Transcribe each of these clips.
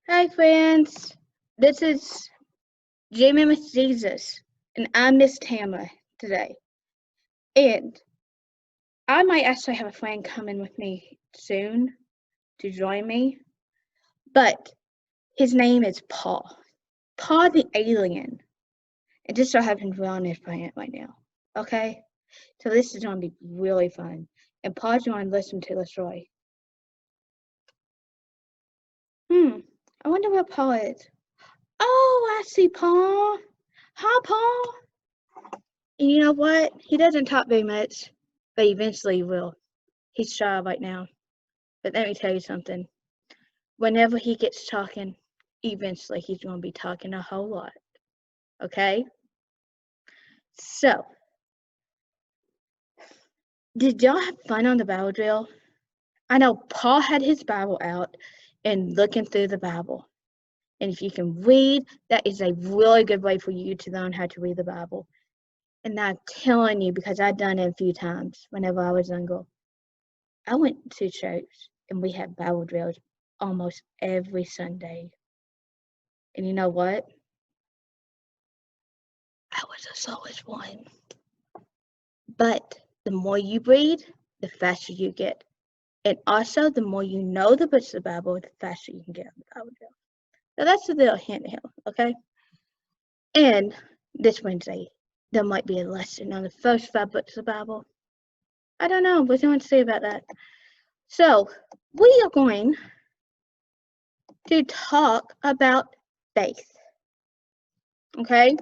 Hi, friends. This is Jamie with Jesus, and I'm Miss Tamara today. And I might actually have a friend coming with me soon to join me, but his name is Paul. Paul the alien. It just so happens we're on this planet right now. Okay? So this is going to be really fun. And Paul's going to listen to the story. I wonder where Paul is. Oh, I see Paul. Hi, Paul. And you know what? He doesn't talk very much, but eventually he will. He's shy right now. But let me tell you something. Whenever he gets talking, eventually he's going to be talking a whole lot. Okay? So, did y'all have fun on the Bible drill? I know Paul had his Bible out and looking through the Bible. And if you can read, that is a really good way for you to learn how to read the Bible. And I'm telling you, because I've done it a few times whenever I was younger. I went to church and we had Bible drills almost every Sunday. And you know what? I was the slowest one. But the more you read, the faster you get. And also, the more you know the books of the Bible, the faster you can get on the Bible drill. So that's a little hint here, okay? And this Wednesday, there might be a lesson on the first 5 books of the Bible. I don't know. What do you want to say about that? So, we are going to talk about faith. Okay?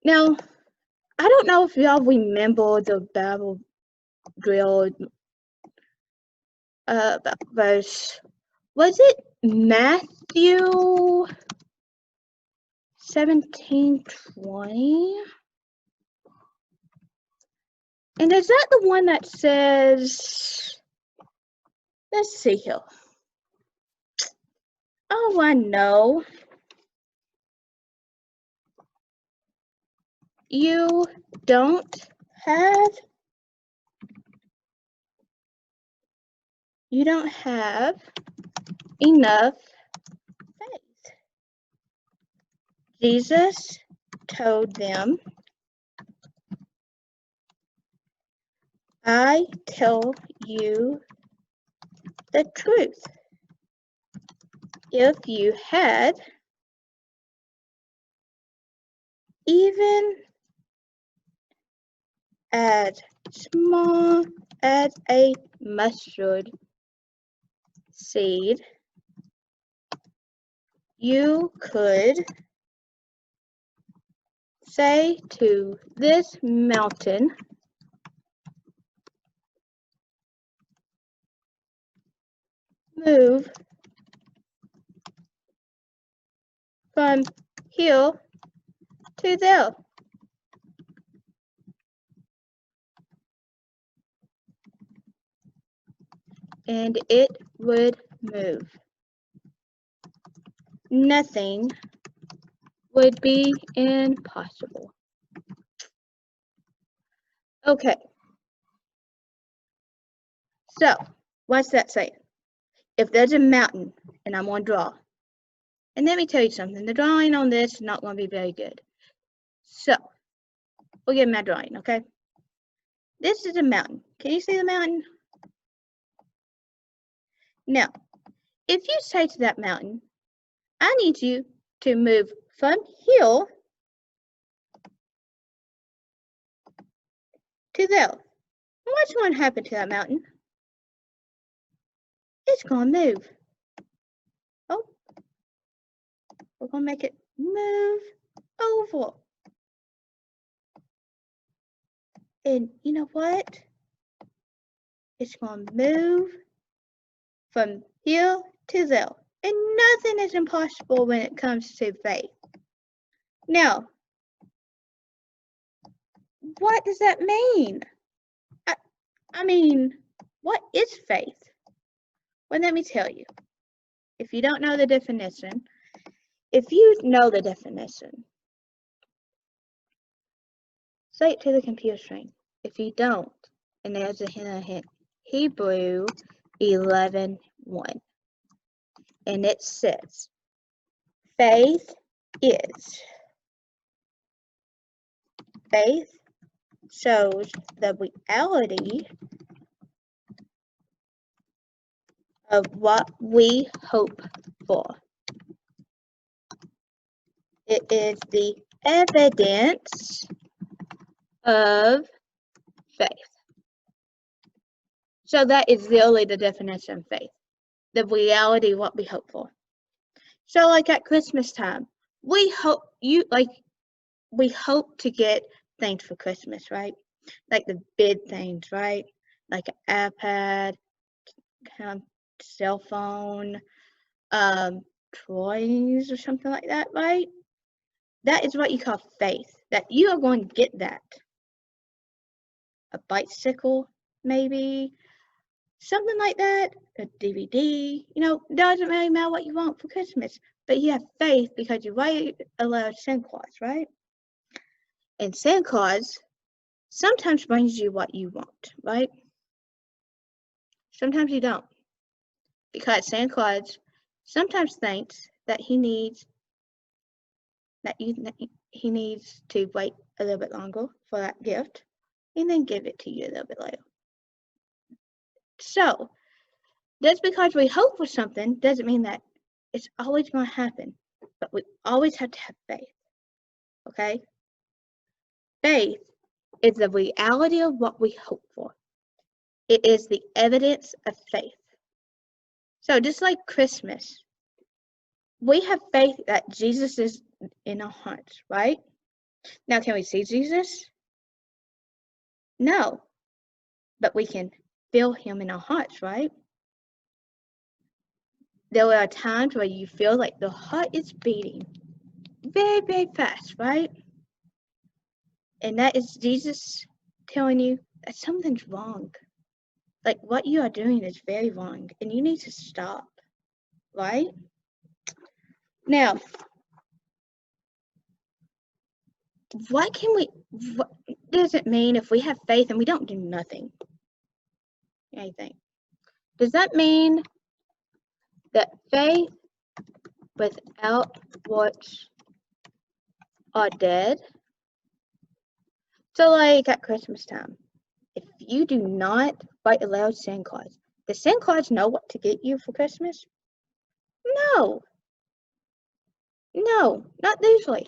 Now, I don't know if y'all remember the Bible drill verse. Was it Matthew 17:20? And is that the one that says, let's see here. Oh, I know. You don't have enough faith. Jesus told them, I tell you the truth. If you had even as small as a mustard seed, you could say to this mountain, move from here to there. And it would move. Nothing would be impossible. Okay. So, what's that saying? If there's a mountain and I'm going to draw, and let me tell you something, the drawing on this is not going to be very good. So, we'll get my drawing, okay? This is a mountain. Can you see the mountain? Now, if you say to that mountain, I need you to move from here to there, what's going to happen to that mountain? It's going to move. Oh, we're going to make it move over. And you know what? It's going to move from here to there. And nothing is impossible when it comes to faith. Now, what does that mean? I mean, what is faith? Well, let me tell you. If you don't know the definition, if you know the definition, say it to the computer screen. If you don't, and there's a hint, Hebrew 11:1. And it says, faith shows the reality of what we hope for. It is the evidence of faith. So that is really the definition of faith. The reality of what we hope for. So like at Christmas time, we hope to get things for Christmas, right? Like the big things, right? Like an iPad, cell phone, toys or something like that, right? That is what you call faith, that you are going to get that. A bicycle, maybe, something like that, a DVD, doesn't really matter what you want for Christmas, but you have faith because you write a letter to Santa Claus, right? And Santa Claus sometimes brings you what you want, right? Sometimes you don't, because Santa Claus sometimes thinks that he needs to wait a little bit longer for that gift and then give it to you a little bit later. So, just because we hope for something doesn't mean that it's always going to happen, but we always have to have faith, okay? Faith is the reality of what we hope for. It is the evidence of faith. So just like Christmas, we have faith that Jesus is in our hearts, right? Now, can we see Jesus? No, but we can feel him in our hearts, right? There are times where you feel like the heart is beating very, very fast, right? And that is Jesus telling you that something's wrong. Like what you are doing is very wrong and you need to stop, right? Now, what does it mean if we have faith and we don't do nothing? Anything? Does that mean that faith without works are dead? So like at Christmas time, if you do not write a letter to Santa Claus, does Santa Claus know what to get you for Christmas? No, not usually.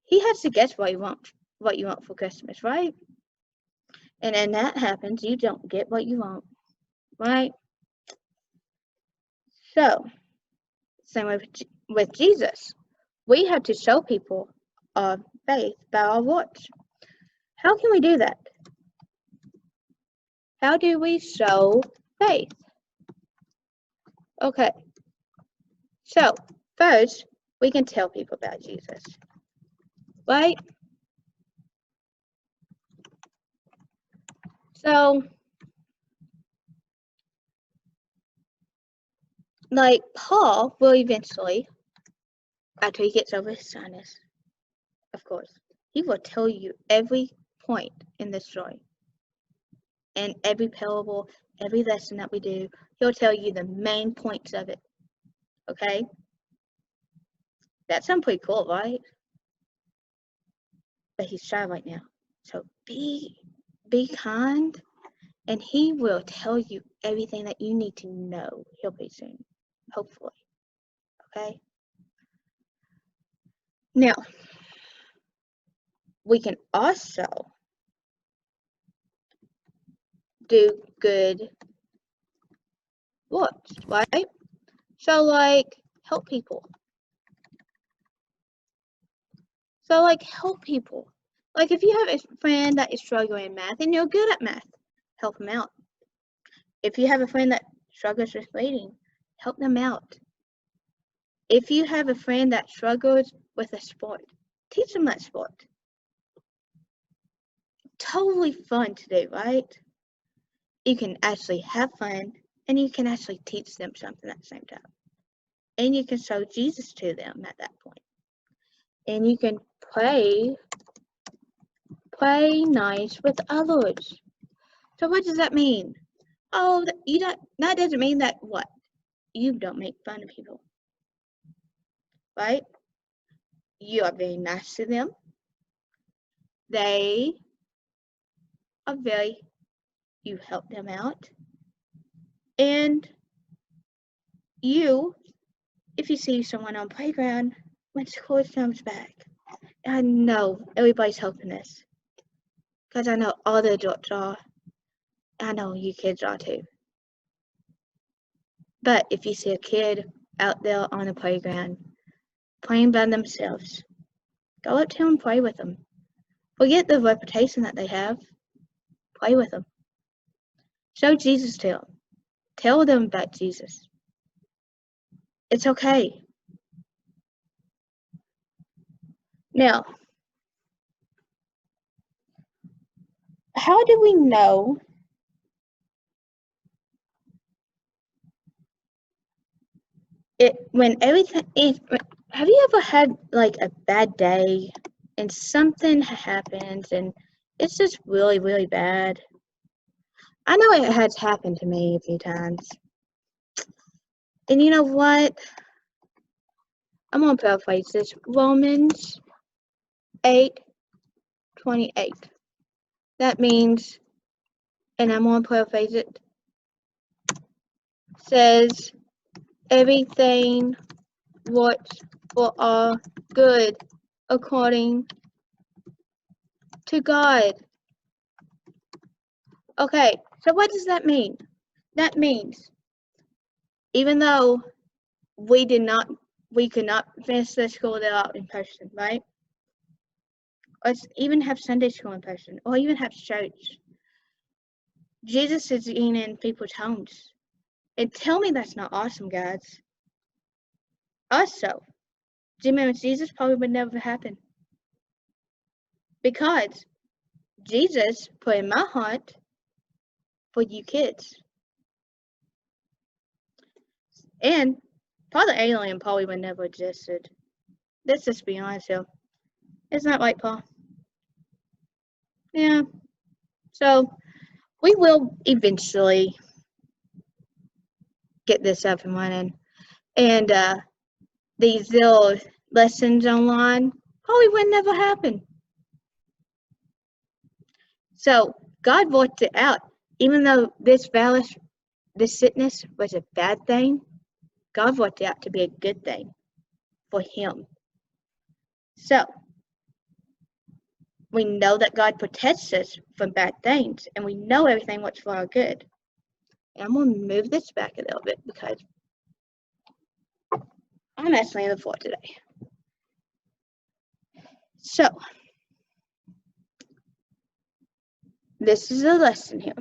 He has to guess what you want for Christmas, right? And then that happens, you don't get what you want, right? So, same with Jesus. We have to show people our faith by our works. How can we do that? How do we show faith? Okay, so first, we can tell people about Jesus, right? So, like Paul will eventually, after he gets over his shyness, of course, he will tell you every point in the story. And every parable, every lesson that we do, he'll tell you the main points of it. Okay? That sounds pretty cool, right? But he's shy right now. So be kind, and he will tell you everything that you need to know. He'll be soon, hopefully. Okay? Now, we can also do good works, right? So, like, help people. So, like, help people. Like, if you have a friend that is struggling in math and you're good at math, help them out. If you have a friend that struggles with reading, help them out. If you have a friend that struggles with a sport, teach them that sport. Totally fun to do, right? You can actually have fun and you can actually teach them something at the same time. And you can show Jesus to them at that point. And you can play nice with others. So what does that mean? Oh, that doesn't mean that what? you don't make fun of people, right? You are very nice to them. They are you help them out. And you, if you see someone on playground, when school comes back, I know everybody's helping us. Because I know all the adults are. I know you kids are too. But if you see a kid out there on the playground playing by themselves, go up to them and play with them. Forget the reputation that they have. Play with them. Show Jesus to them. Tell them about Jesus. It's okay. Now, how do we know it when everything is? Have you ever had like a bad day and something happens and it's just really, really bad? I know it has happened to me a few times. And you know what? I'm going to paraphrase this. Romans 8:28. That means, and I'm going to paraphrase it, says, everything works for our good according to God. Okay, so what does that mean? That means, even though we could not finish the school out in person, right? Let's even have Sunday school in person, or even have church. Jesus is in people's homes. And tell me that's not awesome, guys. Also, Jimmy and Jesus probably would never happen. Because Jesus put in my heart for you kids. And Father Alien probably would never existed. Let's just be honest here. Isn't that right, Paul? Yeah. So we will eventually get this up and running. And these little lessons online probably would never happen. So God worked it out. Even though this sickness was a bad thing, God worked it out to be a good thing for him. So we know that God protects us from bad things, and we know everything works for our good. And I'm going to move this back a little bit because I'm actually on the floor today. So this is a lesson here.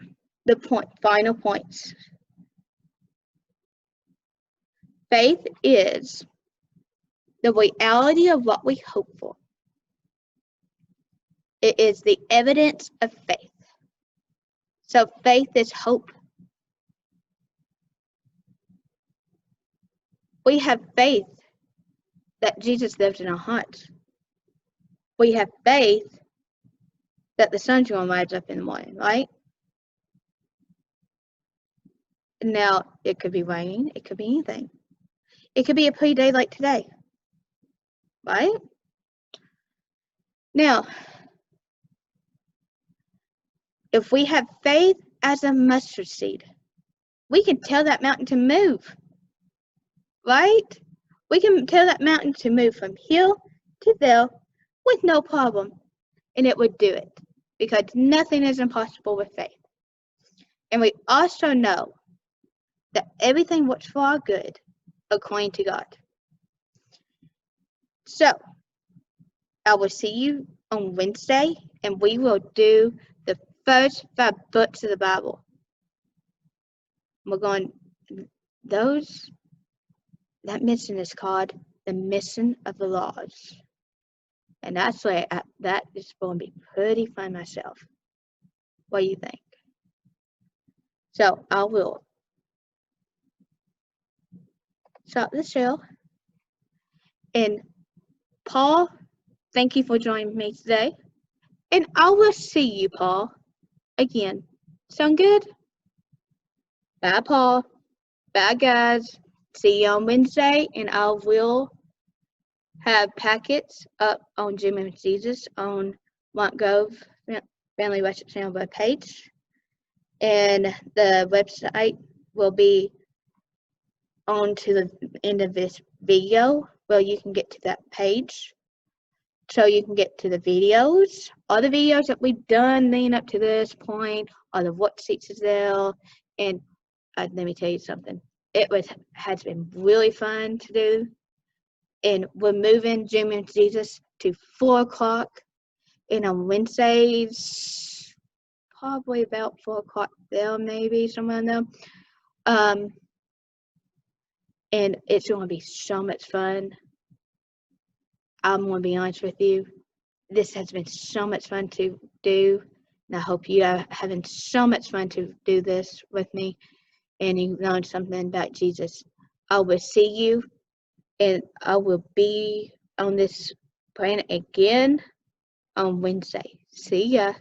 The final points. Faith is the reality of what we hope for. It is the evidence of faith. So faith is hope. We have faith that Jesus lives in our hearts. We have faith that the sun's going to rise up in the morning, right? Now, it could be raining. It could be anything. It could be a pretty day like today, right? Now, if we have faith as a mustard seed, we can tell that mountain to move, right? We can tell that mountain to move from here to there with no problem, and it would do it because nothing is impossible with faith. And we also know that everything works for our good according to God. So, I will see you on Wednesday, and we will do the first 5 books of the Bible. We're going, that mission is called the Mission of the Laws. And that's why that is going to be pretty fun myself. What do you think? So I will stop the show. And Paul, thank you for joining me today. And I will see you, Paul, again. Sound good? Bye, Paul. Bye, guys. see you on Wednesday, and I will have packets up on Jim and Jesus on Montgove Family Worship Channel webpage, and the website will be on to the end of this video where you can get to that page, so you can get to the videos, all the videos that we've done leading up to this point, all the worksheets as well. And let me tell you something, it has been really fun to do. And we're moving Jim and Jesus to 4 o'clock, and on Wednesdays, probably about 4 o'clock there, maybe somewhere in there. And it's going to be so much fun. I'm going to be honest with you, this has been so much fun to do, and I hope you are having so much fun to do this with me, and you learn something about Jesus. I will see you, and I will be on this planet again on Wednesday. See ya.